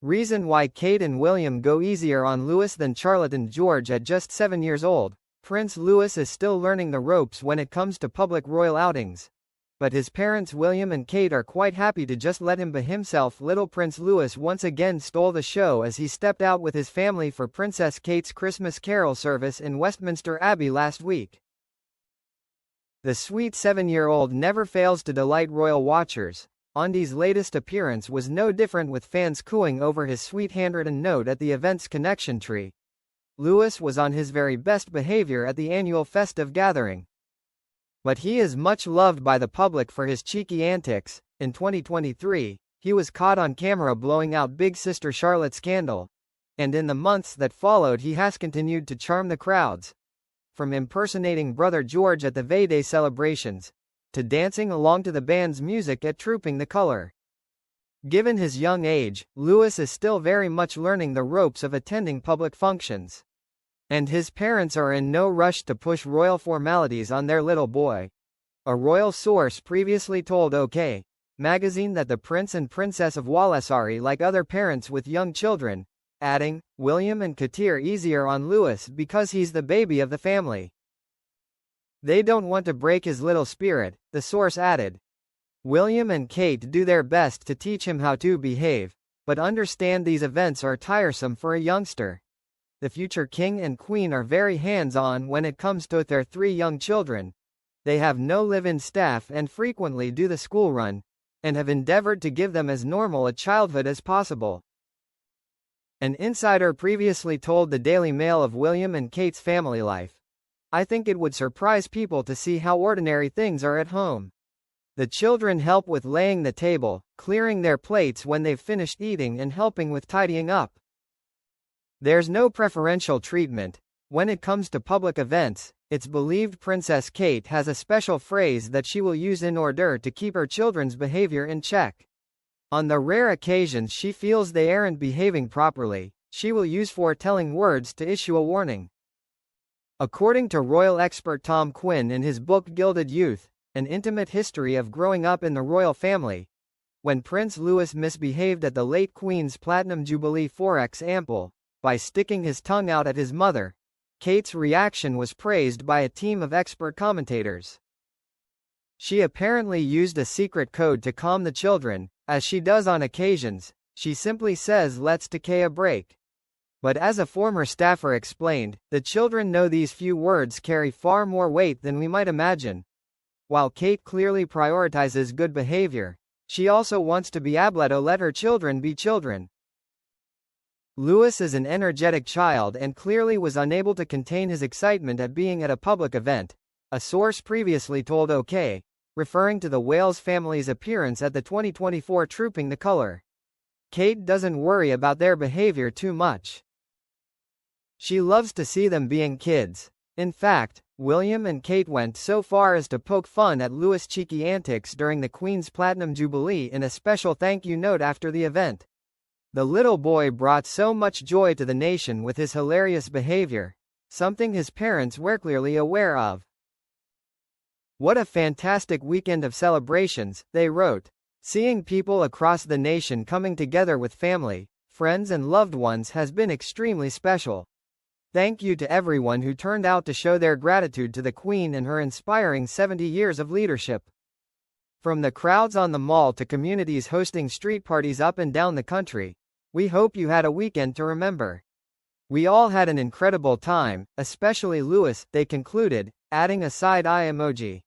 Reason why Kate and William go easier on Louis than Charlotte and George. At just 7 years old, Prince Louis is still learning the ropes when it comes to public royal outings. But his parents William and Kate are quite happy to just let him be himself. Little Prince Louis once again stole the show as he stepped out with his family for Princess Kate's Christmas carol service in Westminster Abbey last week. The sweet 7-year-old never fails to delight royal watchers. Andy's latest appearance was no different, with fans cooing over his sweet handwritten note at the event's connection tree. Louis was on his very best behavior at the annual festive gathering. But he is much loved by the public for his cheeky antics. In 2023, he was caught on camera blowing out big sister Charlotte's candle. And in the months that followed, he has continued to charm the crowds. From impersonating brother George at the V-Day celebrations, to dancing along to the band's music at Trooping the Color. Given his young age, Louis is still very much learning the ropes of attending public functions. And his parents are in no rush to push royal formalities on their little boy. A royal source previously told OK! Magazine that the Prince and Princess of Wales are like other parents with young children, adding, William and Kate are easier on Louis because he's the baby of the family. They don't want to break his little spirit, the source added. William and Kate do their best to teach him how to behave, but understand these events are tiresome for a youngster. The future king and queen are very hands-on when it comes to their 3 young children. They have no live-in staff and frequently do the school run, and have endeavored to give them as normal a childhood as possible. An insider previously told the Daily Mail of William and Kate's family life. I think it would surprise people to see how ordinary things are at home. The children help with laying the table, clearing their plates when they've finished eating, and helping with tidying up. There's no preferential treatment. When it comes to public events, it's believed Princess Kate has a special phrase that she will use in order to keep her children's behavior in check. On the rare occasions she feels they aren't behaving properly, she will use foretelling words to issue a warning. According to royal expert Tom Quinn in his book Gilded Youth, An Intimate History of Growing Up in the Royal Family, when Prince Louis misbehaved at the late Queen's Platinum Jubilee for example, by sticking his tongue out at his mother, Kate's reaction was praised by a team of expert commentators. She apparently used a secret code to calm the children, as she does on occasions. She simply says, "Let's take a break." But as a former staffer explained, the children know these few words carry far more weight than we might imagine. While Kate clearly prioritizes good behavior, she also wants to be able to let her children be children. Louis is an energetic child and clearly was unable to contain his excitement at being at a public event, a source previously told OK! Referring to the Wales family's appearance at the 2024 Trooping the Color. Kate doesn't worry about their behavior too much. She loves to see them being kids. In fact, William and Kate went so far as to poke fun at Louis' cheeky antics during the Queen's Platinum Jubilee in a special thank you note after the event. The little boy brought so much joy to the nation with his hilarious behavior, something his parents were clearly aware of. What a fantastic weekend of celebrations, they wrote. Seeing people across the nation coming together with family, friends and loved ones has been extremely special. Thank you to everyone who turned out to show their gratitude to the Queen and her inspiring 70 years of leadership. From the crowds on the Mall to communities hosting street parties up and down the country, we hope you had a weekend to remember. We all had an incredible time, especially Louis, they concluded, adding a side-eye emoji.